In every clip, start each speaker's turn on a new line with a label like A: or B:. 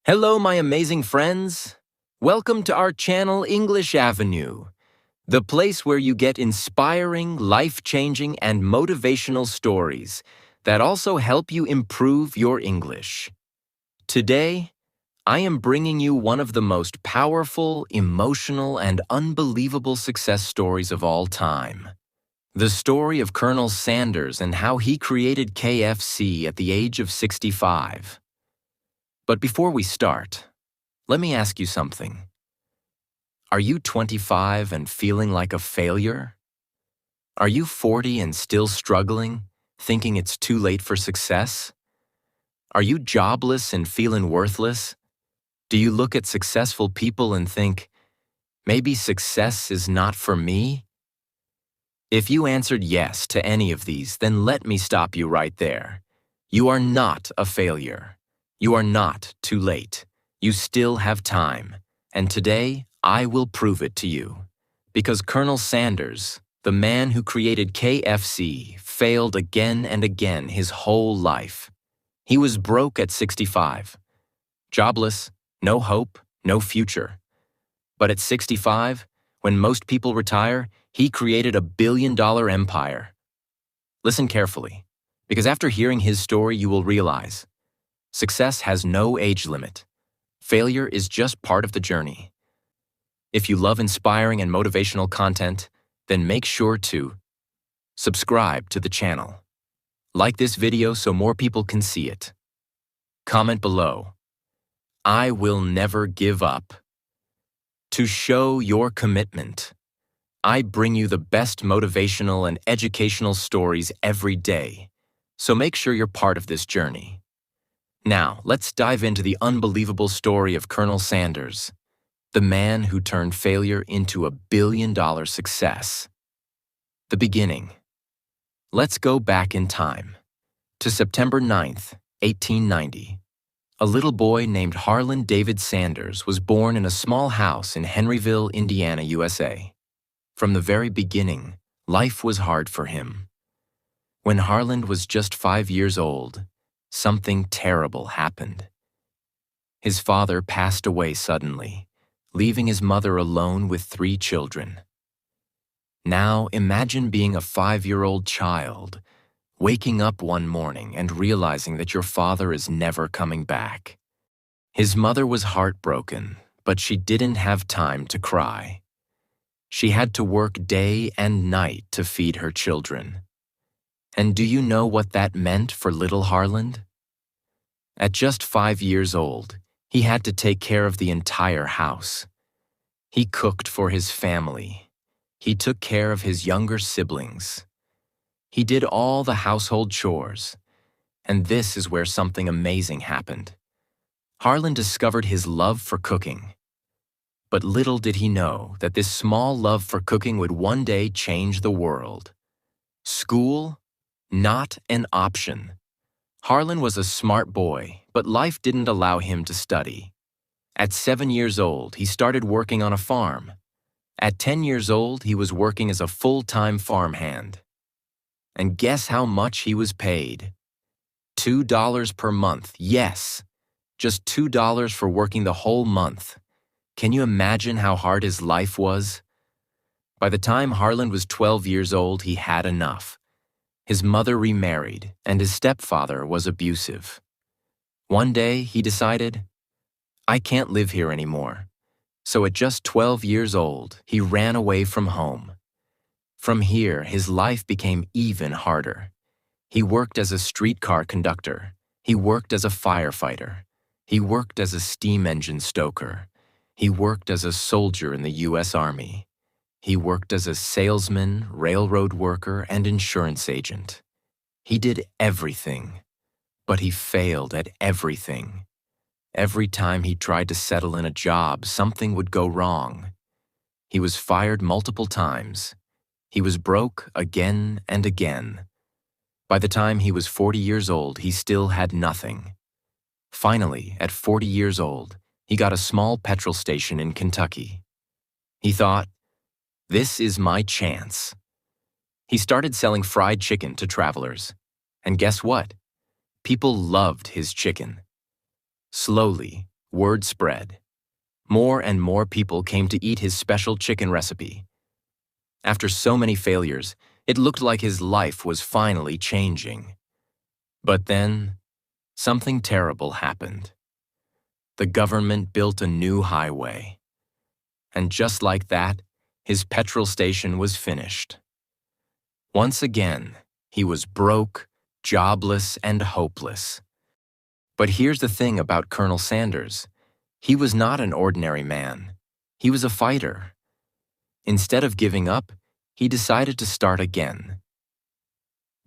A: Hello, my amazing friends. Welcome to our channel, English Avenue, the place where you get inspiring, life-changing, and motivational stories that also help you improve your English. Today, I am bringing you one of the most powerful, emotional, and unbelievable success stories of all time. The story of Colonel Sanders and how he created KFC at the age of 65. But before we start, let me ask you something. Are you 25 and feeling like a failure? Are you 40 and still struggling, thinking it's too late for success? Are you jobless and feeling worthless? Do you look at successful people and think, maybe success is not for me? If you answered yes to any of these, then let me stop you right there. You are not a failure. You are not too late. You still have time. And today, I will prove it to you. Because Colonel Sanders, the man who created KFC, failed again and again his whole life. He was broke at 65. Jobless, no hope, no future. But at 65, when most people retire, he created a billion-dollar empire. Listen carefully, because after hearing his story, you will realize success has no age limit. Failure is just part of the journey. If you love inspiring and motivational content, then make sure to subscribe to the channel. Like this video so more people can see it. Comment below. I will never give up. To show your commitment, I bring you the best motivational and educational stories every day, so make sure you're part of this journey. Now, let's dive into the unbelievable story of Colonel Sanders, the man who turned failure into a billion-dollar success. The beginning. Let's go back in time to September 9th, 1890. A little boy named Harlan David Sanders was born in a small house in Henryville, Indiana, USA. From the very beginning, life was hard for him. When Harlan was just 5 years old, something terrible happened. His father passed away suddenly, leaving his mother alone with 3 children. Now imagine being a 5-year-old child, waking up one morning and realizing that your father is never coming back. His mother was heartbroken, but she didn't have time to cry. She had to work day and night to feed her children. And do you know what that meant for little Harlan? At just 5 years old, he had to take care of the entire house. He cooked for his family. He took care of his younger siblings. He did all the household chores. And this is where something amazing happened. Harlan discovered his love for cooking. But little did he know that this small love for cooking would one day change the world. School? Not an option. Harlan was a smart boy, but life didn't allow him to study. At 7 years old, he started working on a farm. At 10 years old, he was working as a full-time farmhand. And guess how much he was paid? $2 per month, yes. Just $2 for working the whole month. Can you imagine how hard his life was? By the time Harlan was 12 years old, he had enough. His mother remarried, and his stepfather was abusive. One day, he decided, I can't live here anymore. So at just 12 years old, he ran away from home. From here, his life became even harder. He worked as a streetcar conductor. He worked as a firefighter. He worked as a steam engine stoker. He worked as a soldier in the U.S. Army. He worked as a salesman, railroad worker, and insurance agent. He did everything, but he failed at everything. Every time he tried to settle in a job, something would go wrong. He was fired multiple times. He was broke again and again. By the time he was 40 years old, he still had nothing. Finally, at 40 years old, he got a small petrol station in Kentucky. He thought, this is my chance. He started selling fried chicken to travelers. And guess what? People loved his chicken. Slowly, word spread. More and more people came to eat his special chicken recipe. After so many failures, it looked like his life was finally changing. But then, something terrible happened. The government built a new highway. And just like that, his petrol station was finished. Once again, he was broke, jobless, and hopeless. But here's the thing about Colonel Sanders. He was not an ordinary man. He was a fighter. Instead of giving up, he decided to start again.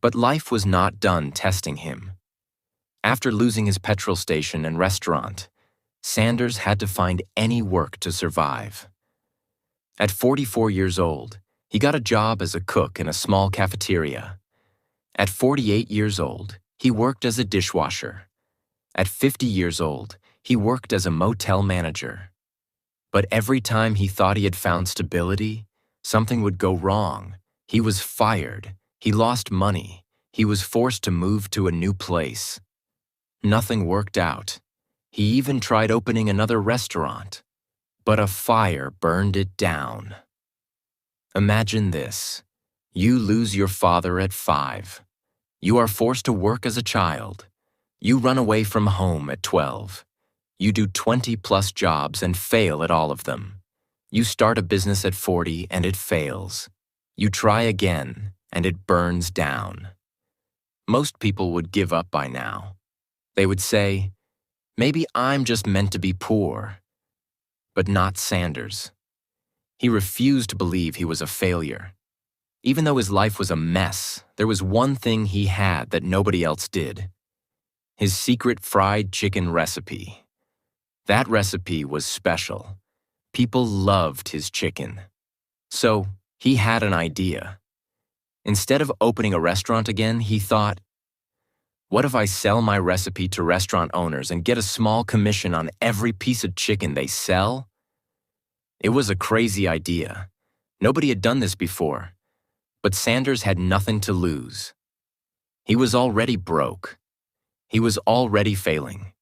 A: But life was not done testing him. After losing his petrol station and restaurant, Sanders had to find any work to survive. At 44 years old, he got a job as a cook in a small cafeteria. At 48 years old, he worked as a dishwasher. At 50 years old, he worked as a motel manager. But every time he thought he had found stability, something would go wrong. He was fired. He lost money. He was forced to move to a new place. Nothing worked out. He even tried opening another restaurant, but a fire burned it down. Imagine this. You lose your father at 5. You are forced to work as a child. You run away from home at 12. You do 20+ jobs and fail at all of them. You start a business at 40 and it fails. You try again and it burns down. Most people would give up by now. They would say, maybe I'm just meant to be poor. But not Sanders. He refused to believe he was a failure. Even though his life was a mess, there was one thing he had that nobody else did. His secret fried chicken recipe. That recipe was special. People loved his chicken. So he had an idea. Instead of opening a restaurant again, he thought, what if I sell my recipe to restaurant owners and get a small commission on every piece of chicken they sell? It was a crazy idea. Nobody had done this before. But Sanders had nothing to lose. He was already broke. He was already failing.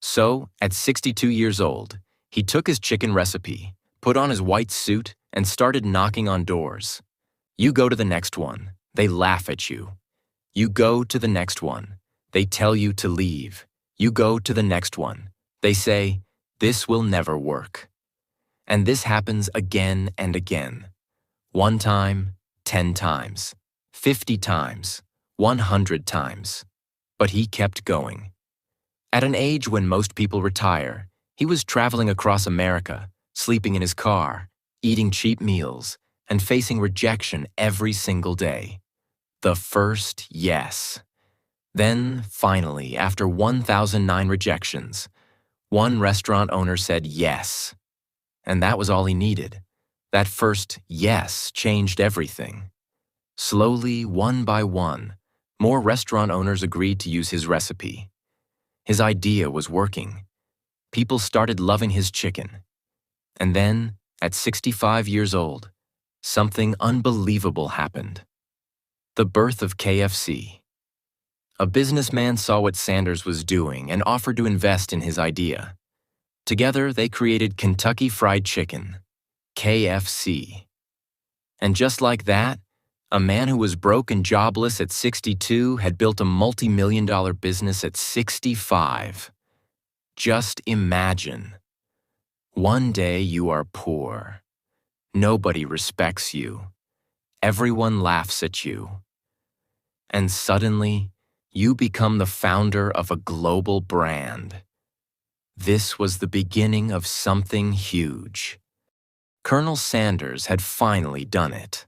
A: So, at 62 years old, he took his chicken recipe, put on his white suit, and started knocking on doors. You go to the next one, they laugh at you. You go to the next one, they tell you to leave. You go to the next one, they say, this will never work. And this happens again and again. 1 time, 10 times, 50 times, 100 times. But he kept going. At an age when most people retire, he was traveling across America, sleeping in his car, eating cheap meals, and facing rejection every single day. The first yes. Then, finally, after 1,009 rejections, one restaurant owner said yes. And that was all he needed. That first yes changed everything. Slowly, one by one, more restaurant owners agreed to use his recipe. His idea was working. People started loving his chicken. And then, at 65 years old, something unbelievable happened. The birth of KFC. A businessman saw what Sanders was doing and offered to invest in his idea. Together, they created Kentucky Fried Chicken, KFC. And just like that, a man who was broke and jobless at 62 had built a multi-million-dollar business at 65. Just imagine. One day you are poor. Nobody respects you. Everyone laughs at you. And suddenly, you become the founder of a global brand. This was the beginning of something huge. Colonel Sanders had finally done it.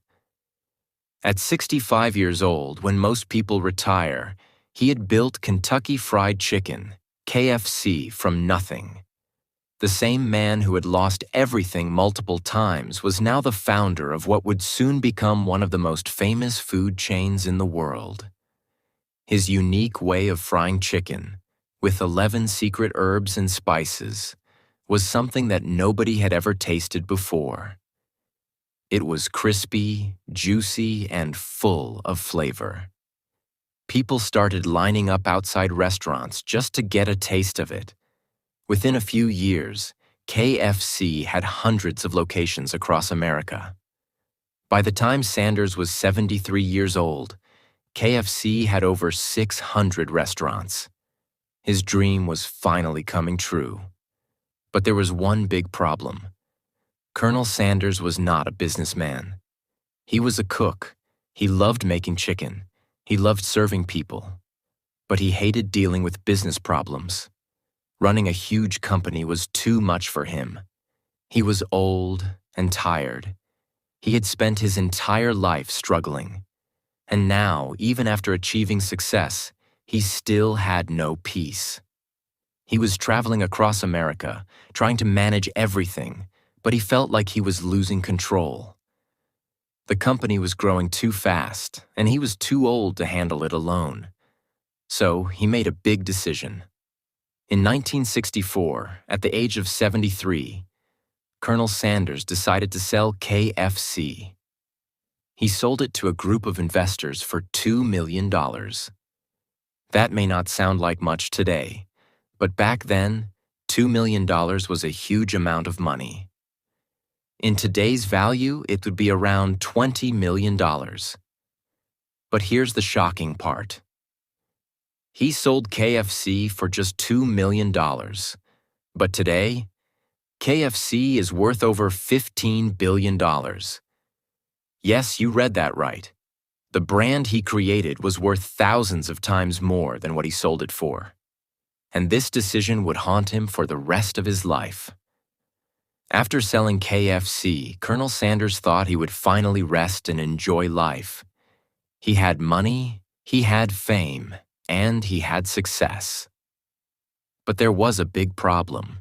A: At 65 years old, when most people retire, he had built Kentucky Fried Chicken, KFC, from nothing. The same man who had lost everything multiple times was now the founder of what would soon become one of the most famous food chains in the world. His unique way of frying chicken, with 11 secret herbs and spices, was something that nobody had ever tasted before. It was crispy, juicy, and full of flavor. People started lining up outside restaurants just to get a taste of it. Within a few years, KFC had hundreds of locations across America. By the time Sanders was 73 years old, KFC had over 600 restaurants. His dream was finally coming true. But there was one big problem. Colonel Sanders was not a businessman. He was a cook. He loved making chicken. He loved serving people. But he hated dealing with business problems. Running a huge company was too much for him. He was old and tired. He had spent his entire life struggling. And now, even after achieving success, he still had no peace. He was traveling across America, trying to manage everything, but he felt like he was losing control. The company was growing too fast, and he was too old to handle it alone. So he made a big decision. In 1964, at the age of 73, Colonel Sanders decided to sell KFC. He sold it to a group of investors for $2 million. That may not sound like much today, but back then, $2 million was a huge amount of money. In today's value, it would be around $20 million. But here's the shocking part. He sold KFC for just $2 million. But today, KFC is worth over $15 billion. Yes, you read that right. The brand he created was worth thousands of times more than what he sold it for. And this decision would haunt him for the rest of his life. After selling KFC, Colonel Sanders thought he would finally rest and enjoy life. He had money, he had fame, and he had success. But there was a big problem.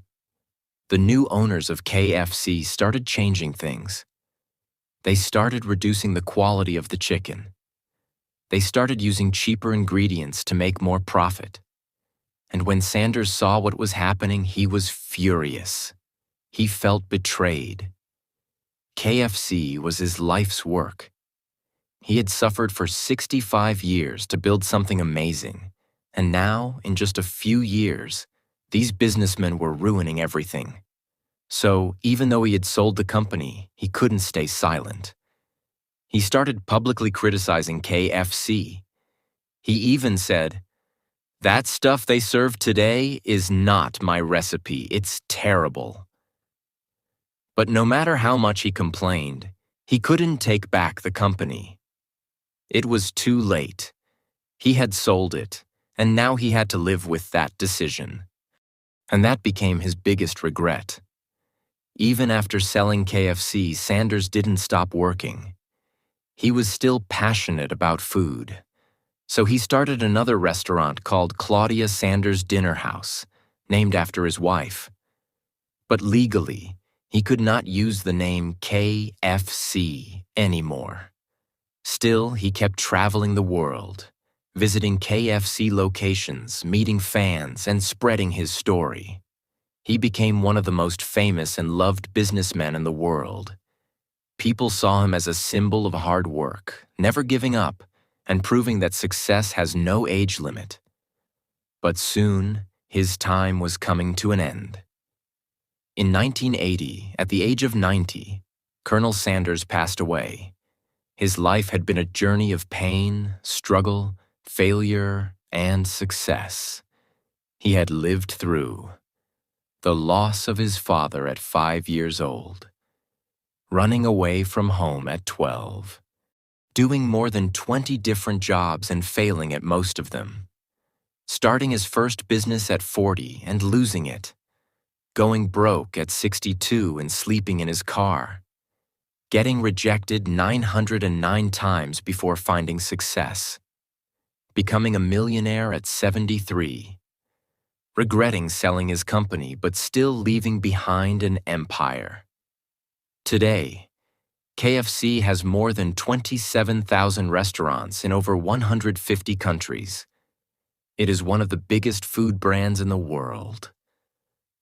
A: The new owners of KFC started changing things. They started reducing the quality of the chicken. They started using cheaper ingredients to make more profit. And when Sanders saw what was happening, he was furious. He felt betrayed. KFC was his life's work. He had suffered for 65 years to build something amazing, and now, in just a few years, these businessmen were ruining everything. So, even though he had sold the company, he couldn't stay silent. He started publicly criticizing KFC. He even said, "That stuff they serve today is not my recipe. It's terrible." But no matter how much he complained, he couldn't take back the company. It was too late. He had sold it, and now he had to live with that decision. And that became his biggest regret. Even after selling KFC, Sanders didn't stop working. He was still passionate about food. So he started another restaurant called Claudia Sanders Dinner House, named after his wife. But legally, he could not use the name KFC anymore. Still, he kept traveling the world, visiting KFC locations, meeting fans, and spreading his story. He became one of the most famous and loved businessmen in the world. People saw him as a symbol of hard work, never giving up, and proving that success has no age limit. But soon, his time was coming to an end. In 1980, at the age of 90, Colonel Sanders passed away. His life had been a journey of pain, struggle, failure, and success. He had lived through the loss of his father at 5 years old, running away from home at 12, doing more than 20 different jobs and failing at most of them, starting his first business at 40 and losing it, going broke at 62 and sleeping in his car, getting rejected 909 times before finding success, becoming a millionaire at 73, regretting selling his company but still leaving behind an empire. Today, KFC has more than 27,000 restaurants in over 150 countries. It is one of the biggest food brands in the world.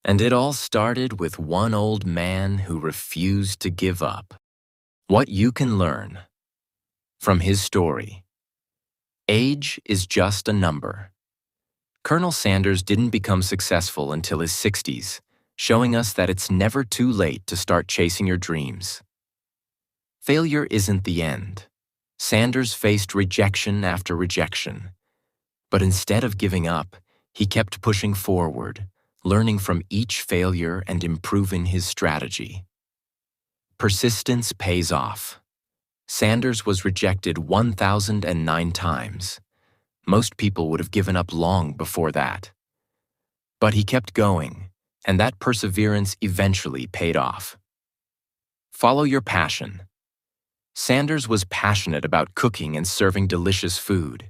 A: And it all started with one old man who refused to give up. What you can learn from his story. Age is just a number. Colonel Sanders didn't become successful until his 60s, showing us that it's never too late to start chasing your dreams. Failure isn't the end. Sanders faced rejection after rejection. But instead of giving up, he kept pushing forward, learning from each failure and improving his strategy. Persistence pays off. Sanders was rejected 1,009 times. Most people would have given up long before that. But he kept going, and that perseverance eventually paid off. Follow your passion. Sanders was passionate about cooking and serving delicious food.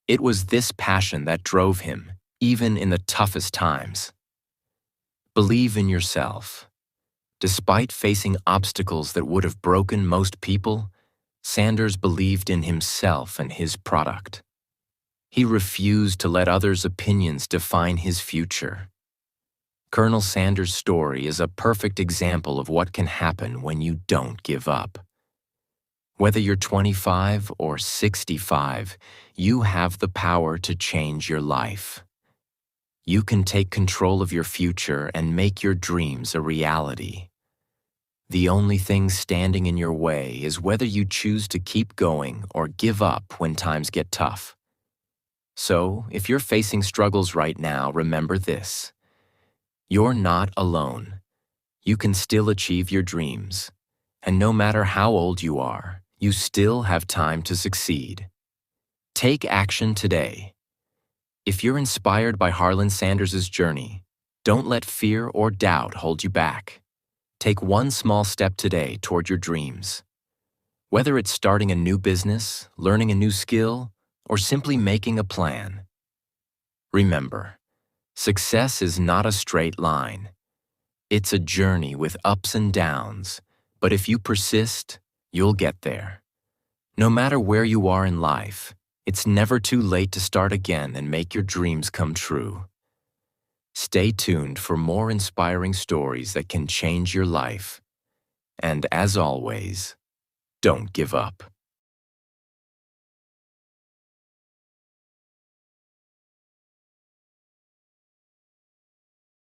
A: It was this passion that drove him, even in the toughest times. Believe in yourself. Despite facing obstacles that would have broken most people, Sanders believed in himself and his product. He refused to let others' opinions define his future. Colonel Sanders' story is a perfect example of what can happen when you don't give up. Whether you're 25 or 65, you have the power to change your life. You can take control of your future and make your dreams a reality. The only thing standing in your way is whether you choose to keep going or give up when times get tough. So, if you're facing struggles right now, remember this. You're not alone. You can still achieve your dreams. And no matter how old you are, you still have time to succeed. Take action today. If you're inspired by Harlan Sanders' journey, don't let fear or doubt hold you back. Take one small step today toward your dreams. Whether it's starting a new business, learning a new skill, or simply making a plan. Remember, success is not a straight line. It's a journey with ups and downs, but if you persist, you'll get there. No matter where you are in life, it's never too late to start again and make your dreams come true. Stay tuned for more inspiring stories that can change your life. And as always, don't give up.